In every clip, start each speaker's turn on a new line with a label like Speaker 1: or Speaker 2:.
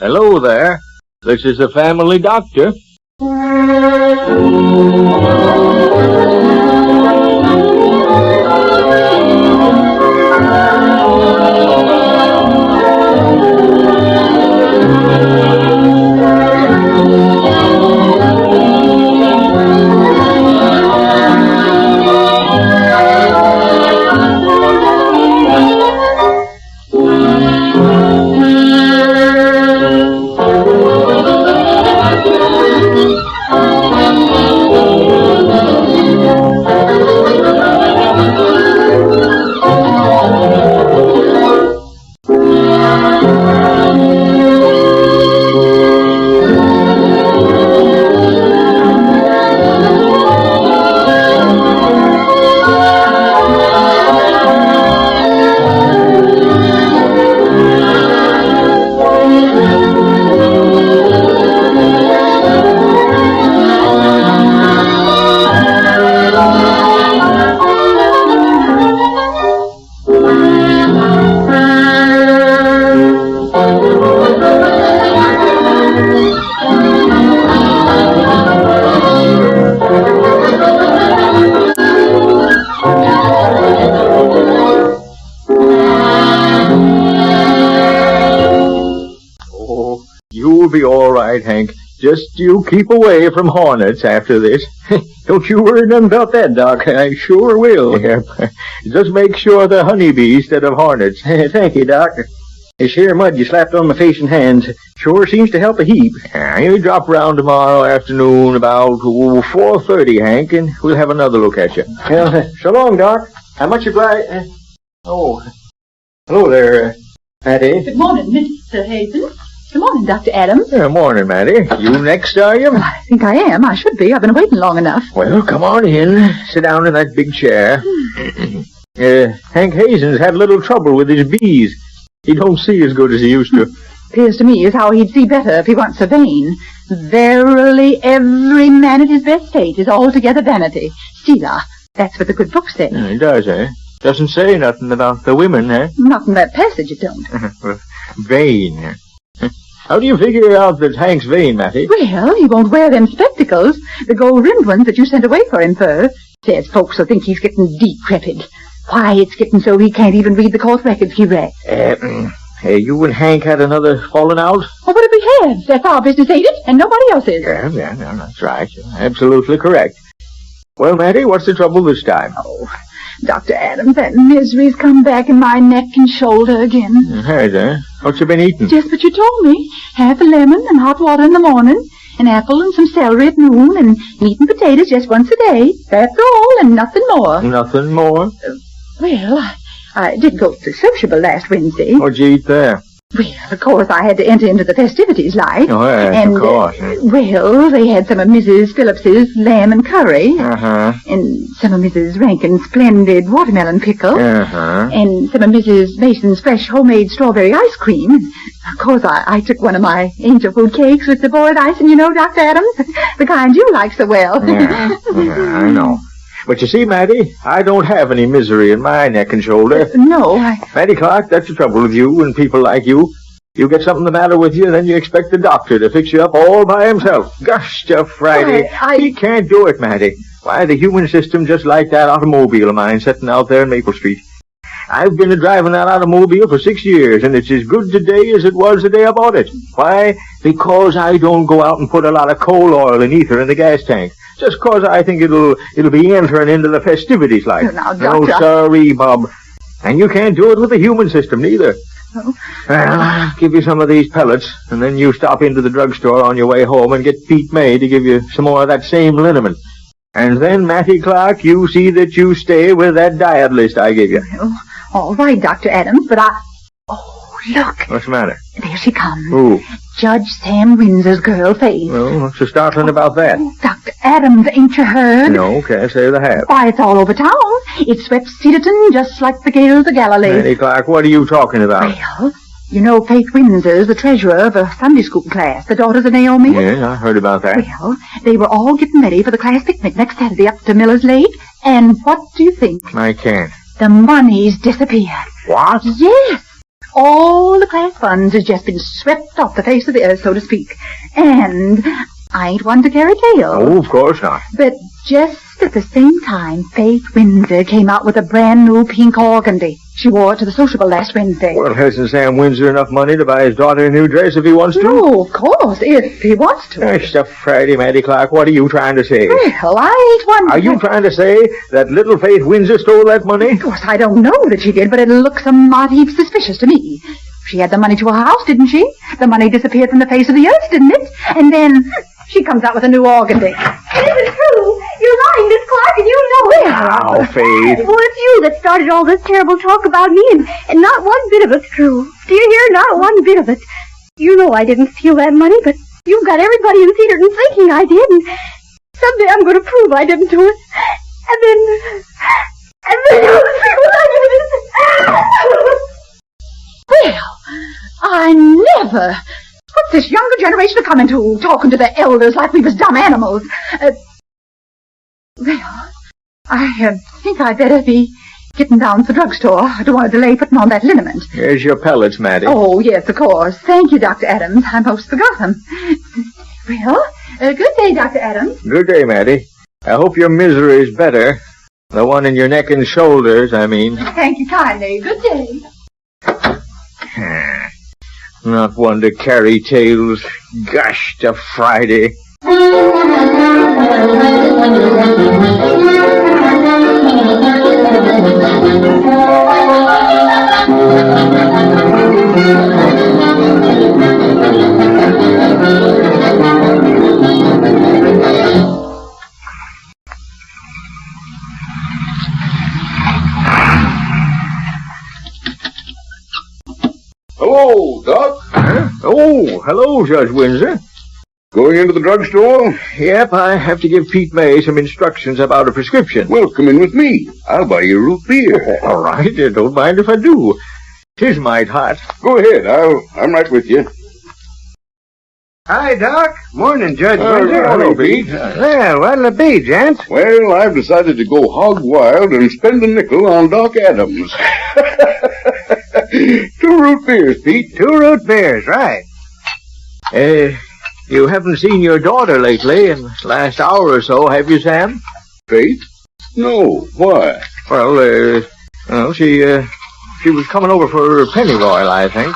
Speaker 1: Hello there. This is the family doctor. You'll be all right, Hank. Just you keep away from hornets after this. Don't you worry none about that, Doc. I sure will. Yep. Just make sure they're honeybees instead of hornets.
Speaker 2: Thank you, Doc. This here mud you slapped on my face and hands sure seems to help a heap.
Speaker 1: You drop round tomorrow afternoon about 4:30, Hank, and we'll have another look at you.
Speaker 2: Well, so long, Doc. How much obliged? Hello there, Matty.
Speaker 3: Good morning, Mr. Hazen. Good morning, Dr. Adams.
Speaker 1: Morning, Matty. You next, are you?
Speaker 3: I think I am. I should be. I've been waiting long enough.
Speaker 1: Well, come on in. Sit down in that big chair. Hank Hazen's had a little trouble with his bees. He don't see as good as he used to.
Speaker 3: Appears to me as how he'd see better if he weren't so vain. Verily, every man at his best state is altogether vanity. Sheila, that's what the good book says.
Speaker 1: It does, eh? Doesn't say nothing about the women, eh?
Speaker 3: Not in that passage, it don't.
Speaker 1: Vain. How do you figure out that Hank's vain, Matty?
Speaker 3: Well, he won't wear them spectacles, the gold-rimmed ones that you sent away for him, fur. Says folks will think he's getting decrepit. Why, it's getting so he can't even read the court records he read.
Speaker 1: You and Hank had another falling out?
Speaker 3: Well, what if we have? That's our business, ain't it? And nobody else's.
Speaker 1: Yeah, that's right. You're absolutely correct. Well, Matty, what's the trouble this time?
Speaker 3: Oh, Dr. Adams, that misery's come back in my neck and shoulder again.
Speaker 1: Has, eh? What you been eating?
Speaker 3: Just what you told me. Half a lemon and hot water in the morning, an apple and some celery at noon, and meat and potatoes just once a day. That's all, and nothing more.
Speaker 1: Nothing more?
Speaker 3: Well, I did go to sociable last Wednesday.
Speaker 1: What'd you eat there?
Speaker 3: Well, of course, I had to enter into the festivities, like.
Speaker 1: Oh, yes,
Speaker 3: and,
Speaker 1: of course.
Speaker 3: Well, they had some of Mrs. Phillips's lamb and curry.
Speaker 1: Uh-huh.
Speaker 3: And some of Mrs. Rankin's splendid watermelon pickle.
Speaker 1: Uh-huh.
Speaker 3: And some of Mrs. Mason's fresh homemade strawberry ice cream. Of course, I took one of my angel food cakes with the boiled icing, you know, Dr. Adams. The kind you like so well.
Speaker 1: Yeah, I know. But you see, Matty, I don't have any misery in my neck and shoulder.
Speaker 3: No,
Speaker 1: Matty Clark, that's the trouble with you and people like you. You get something the matter with you, and then you expect the doctor to fix you up all by himself. Gosh, Friday. He can't do it, Matty. Why, the human system just like that automobile of mine sitting out there in Maple Street. I've been driving that automobile for 6 years, and it's as good today as it was the day I bought it. Why? Because I don't go out and put a lot of coal oil and ether in the gas tank. Just 'cause I think it'll be entering into the festivities like.
Speaker 3: Now,
Speaker 1: No,
Speaker 3: Doctor.
Speaker 1: sorry, Bob. And you can't do it with the human system, neither.
Speaker 3: Oh.
Speaker 1: Well, I'll give you some of these pellets, and then you stop into the drugstore on your way home and get Pete May to give you some more of that same liniment. And then, Matty Clark, you see that you stay with that diet list I gave you.
Speaker 3: Well, all right, Dr. Adams, but Oh, look.
Speaker 1: What's the matter?
Speaker 3: There she comes.
Speaker 1: Who?
Speaker 3: Judge Sam Windsor's girl, Faith.
Speaker 1: Well, what's so startling about that?
Speaker 3: Dr. Adams, ain't you heard?
Speaker 1: No, can't say that I have.
Speaker 3: Why, it's all over town. It swept Cedarton just like the gales of Galilee.
Speaker 1: Matty Clark, what are you talking about?
Speaker 3: Well, you know Faith Windsor's the treasurer of a Sunday school class, the daughters of Naomi.
Speaker 1: Yes, I heard about that.
Speaker 3: Well, they were all getting ready for the class picnic next Saturday up to Miller's Lake. And what do you think?
Speaker 1: I can't.
Speaker 3: The money's disappeared.
Speaker 1: What?
Speaker 3: Yes. All the middle-class funds has just been swept off the face of the earth, so to speak. And I ain't one to carry tales.
Speaker 1: Oh, of course not.
Speaker 3: But just at the same time, Faith Windsor came out with a brand new pink organdy. She wore it to the sociable last Wednesday.
Speaker 1: Well, hasn't Sam Windsor enough money to buy his daughter a new dress if he wants to?
Speaker 3: No, of course, if he wants to.
Speaker 1: Gosh, the Friday, Mattie Clark, what are you trying to say?
Speaker 3: Well, I ain't one.
Speaker 1: Are you trying to say that little Faith Windsor stole that money?
Speaker 3: Of course, I don't know that she did, but it looks a mighty suspicious to me. She had the money to her house, didn't she? The money disappeared from the face of the earth, didn't it? And then she comes out with a new organdy.
Speaker 4: It isn't true. You're lying, Miss Clark, and you know it.
Speaker 1: Now, Faith.
Speaker 4: Well, it's you that started all this terrible talk about me, and not one bit of it's true. Do you hear? Not one bit of it. You know I didn't steal that money, but you've got everybody in Cedarton thinking I did, and someday I'm going to prove I didn't do it. And then you'll see what I did.
Speaker 3: Well, I never. What's this younger generation coming to, talking to the elders like we was dumb animals? Well, I think I'd better be getting down to the drugstore. I don't want to delay putting on that liniment.
Speaker 1: Here's your pellets, Mattie.
Speaker 3: Oh, yes, of course. Thank you, Dr. Adams. I most forgot them. Well, good day, Dr. Adams.
Speaker 1: Good day, Mattie. I hope your misery is better. The one in your neck and shoulders, I mean.
Speaker 3: Thank you kindly. Good day.
Speaker 1: Not one to carry tales. Gosh, the Friday.
Speaker 5: Hello, Doc.
Speaker 1: Huh? Oh, hello, Judge Windsor.
Speaker 5: Going into the drugstore?
Speaker 1: Yep, I have to give Pete May some instructions about a prescription.
Speaker 5: Well, come in with me. I'll buy you root beer.
Speaker 1: All right, don't mind if I do. 'Tis might hot.
Speaker 5: Go ahead. I'm right with you.
Speaker 2: Hi, Doc. Morning, Judge
Speaker 5: Windsor. Hello, Pete.
Speaker 2: Well, what'll it be, gents?
Speaker 5: Well, I've decided to go hog wild and spend a nickel on Doc Adams. 2 root beers, Pete.
Speaker 2: 2 root beers, right.
Speaker 1: You haven't seen your daughter lately in the last hour or so, have you, Sam?
Speaker 5: Faith? No. Why?
Speaker 1: Well, she was coming over for Pennyroyal, I think.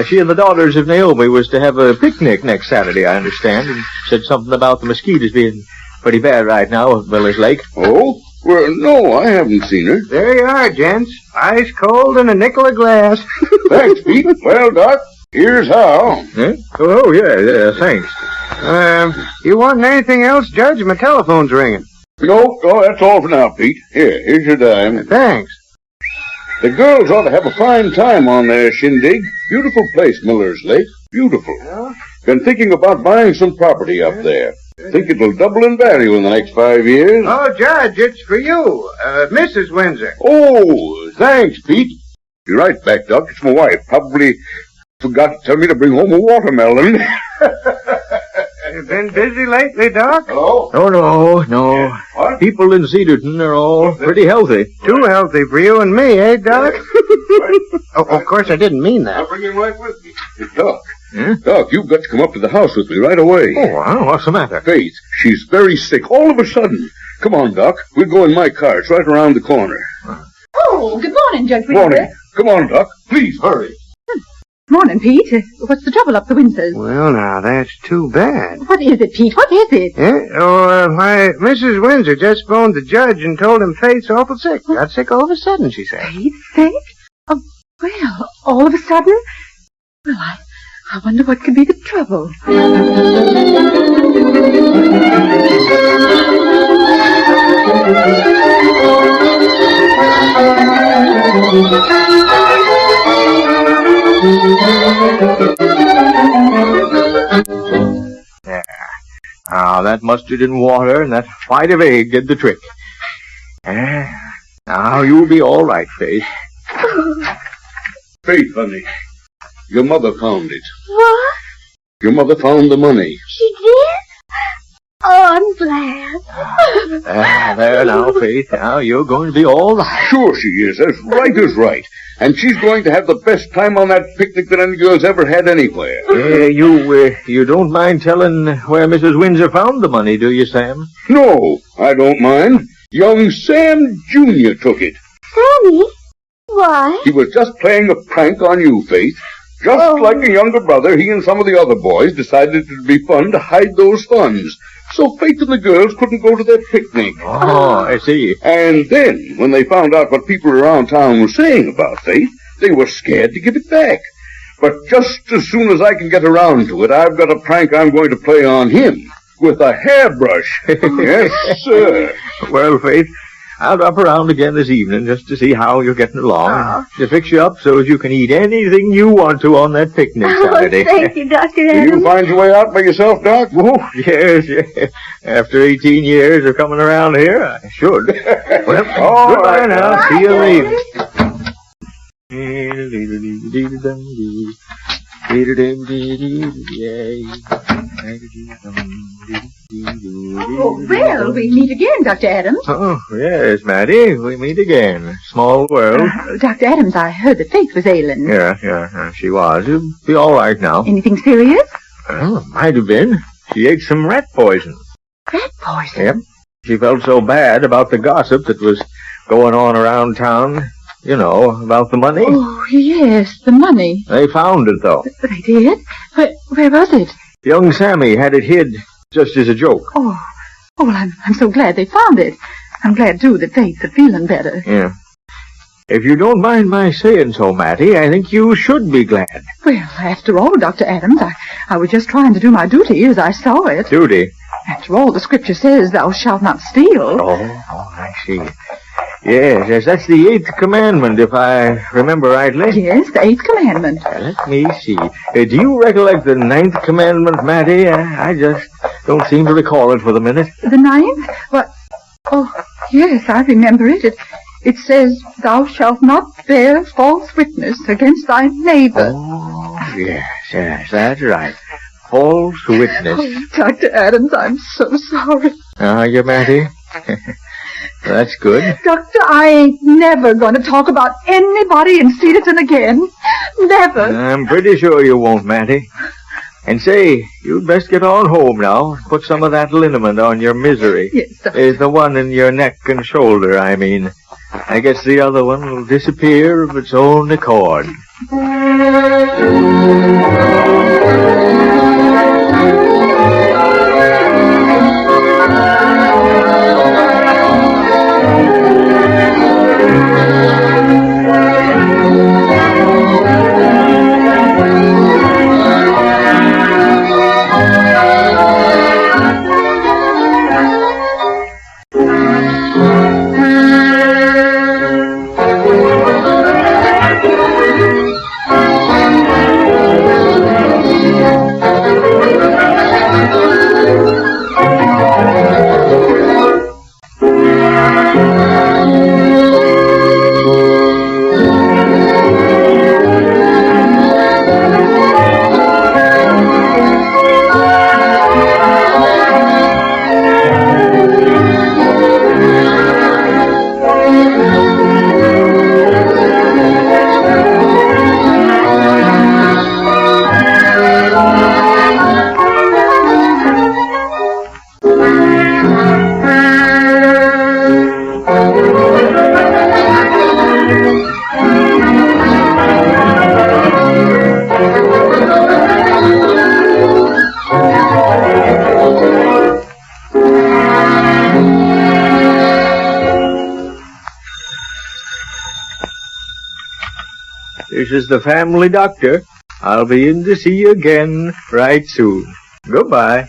Speaker 1: She and the daughters of Naomi was to have a picnic next Saturday, I understand, and said something about the mosquitoes being pretty bad right now at Miller's Lake.
Speaker 5: Oh? Well, no, I haven't seen her.
Speaker 2: There you are, gents. Ice cold and a nickel a glass.
Speaker 5: Thanks, Pete. Well, Doc, here's how.
Speaker 1: Huh? Oh, yeah, thanks.
Speaker 2: You want anything else, Judge? My telephone's ringing.
Speaker 5: No, that's all for now, Pete. Here's your dime.
Speaker 2: Thanks.
Speaker 5: The girls ought to have a fine time on their shindig. Beautiful place, Miller's Lake. Beautiful.
Speaker 2: Yeah?
Speaker 5: Been thinking about buying some property up there. Think it'll double in value in the next 5 years.
Speaker 2: Oh, Judge, it's for you. Mrs. Windsor.
Speaker 5: Oh, thanks, Pete. You're right, back, Doc. It's my wife. Probably forgot to tell me to bring home a watermelon.
Speaker 2: You been busy lately, Doc?
Speaker 5: Hello?
Speaker 1: Oh, no.
Speaker 5: What?
Speaker 1: People in Cedarton are all pretty healthy.
Speaker 2: Too healthy for you and me, eh, Doc? Oh, of course, I didn't mean that.
Speaker 5: I'll bring him right with me. Doc.
Speaker 1: Huh?
Speaker 5: Doc, you've got to come up to the house with me right away.
Speaker 1: Oh, well, what's the matter?
Speaker 5: Faith, she's very sick all of a sudden. Come on, Doc. We'll go in my car. It's right around the corner.
Speaker 3: Oh, good morning, Judge Windsor.
Speaker 5: Morning. Come on, Doc. Please, hurry.
Speaker 3: Morning, Pete. What's the trouble up the Windsors?
Speaker 2: Well, now, that's too bad.
Speaker 3: What is it, Pete? What is it?
Speaker 2: Why, Mrs. Windsor just phoned the judge and told him Faith's awful sick. Got sick all of a sudden, she said.
Speaker 3: Faith sick? Oh, well, all of a sudden? Well, I wonder what could be the trouble.
Speaker 1: Yeah. That mustard and water and that white of egg did the trick. Now you'll be all right, Faith.
Speaker 5: Faith, honey. Your mother found it.
Speaker 4: What?
Speaker 5: Your mother found the money.
Speaker 4: She did? Oh, I'm glad.
Speaker 1: There now, Faith. Now you're going to be all right.
Speaker 5: Sure she is, as right as right. And she's going to have the best time on that picnic that any girl's ever had anywhere.
Speaker 1: You don't mind telling where Mrs. Windsor found the money, do you, Sam?
Speaker 5: No, I don't mind. Young Sam Jr. took it.
Speaker 4: Sammy? Why?
Speaker 5: He was just playing a prank on you, Faith. Just like a younger brother, he and some of the other boys decided it would be fun to hide those funds. So Faith and the girls couldn't go to their picnic.
Speaker 1: Oh, I see.
Speaker 5: And then, when they found out what people around town were saying about Faith, they were scared to give it back. But just as soon as I can get around to it, I've got a prank I'm going to play on him with a hairbrush. Yes, sir.
Speaker 1: Well, Faith, I'll drop around again this evening just to see how you're getting along. To fix you up so as you can eat anything you want to on that picnic Saturday.
Speaker 4: Oh, thank you, Dr.
Speaker 5: Did
Speaker 4: Adams.
Speaker 5: you find your way out by yourself, Doc?
Speaker 1: Oh, yes. After 18 years of coming around here, I should. Well,
Speaker 5: All
Speaker 1: goodbye
Speaker 5: right,
Speaker 1: now.
Speaker 4: Bye,
Speaker 1: See you
Speaker 4: Daddy.
Speaker 3: Oh, well, we meet again, Dr. Adams.
Speaker 1: Oh, yes, Maddie. We meet again. Small world.
Speaker 3: Dr. Adams, I heard that Faith was ailing.
Speaker 1: Yeah, she was. She'll be all right now.
Speaker 3: Anything serious?
Speaker 1: Well, might have been. She ate some rat poison.
Speaker 3: Rat poison?
Speaker 1: Yep. She felt so bad about the gossip that was going on around town. You know, about the money.
Speaker 3: Oh, yes, the money.
Speaker 1: They found it, though.
Speaker 3: They did? Where was it?
Speaker 1: Young Sammy had it hid just as a joke.
Speaker 3: Oh, well, I'm so glad they found it. I'm glad, too, that Faith's feeling better.
Speaker 1: Yeah. If you don't mind my saying so, Mattie, I think you should be glad.
Speaker 3: Well, after all, Dr. Adams, I was just trying to do my duty as I saw it.
Speaker 1: Duty?
Speaker 3: After all, the scripture says, thou shalt not steal.
Speaker 1: Oh, I see. Yes, that's the 8th commandment, if I remember rightly.
Speaker 3: Yes, the 8th commandment.
Speaker 1: Let me see. Do you recollect the 9th commandment, Mattie? I just don't seem to recall it for the minute.
Speaker 3: The 9th? What? Oh, yes, I remember it. It says, thou shalt not bear false witness against thy neighbor.
Speaker 1: Oh, yes, that's right. False witness.
Speaker 3: Oh, Dr. Adams, I'm so sorry.
Speaker 1: Are you, Mattie? That's good.
Speaker 3: Doctor, I ain't never going to talk about anybody in Cedarton again. Never.
Speaker 1: I'm pretty sure you won't, Mattie. And say, you'd best get on home now. Put some of that liniment on your misery.
Speaker 3: Yes, sir.
Speaker 1: The one in your neck and shoulder, I mean. I guess the other one will disappear of its own accord. This is the family doctor. I'll be in to see you again right soon. Goodbye.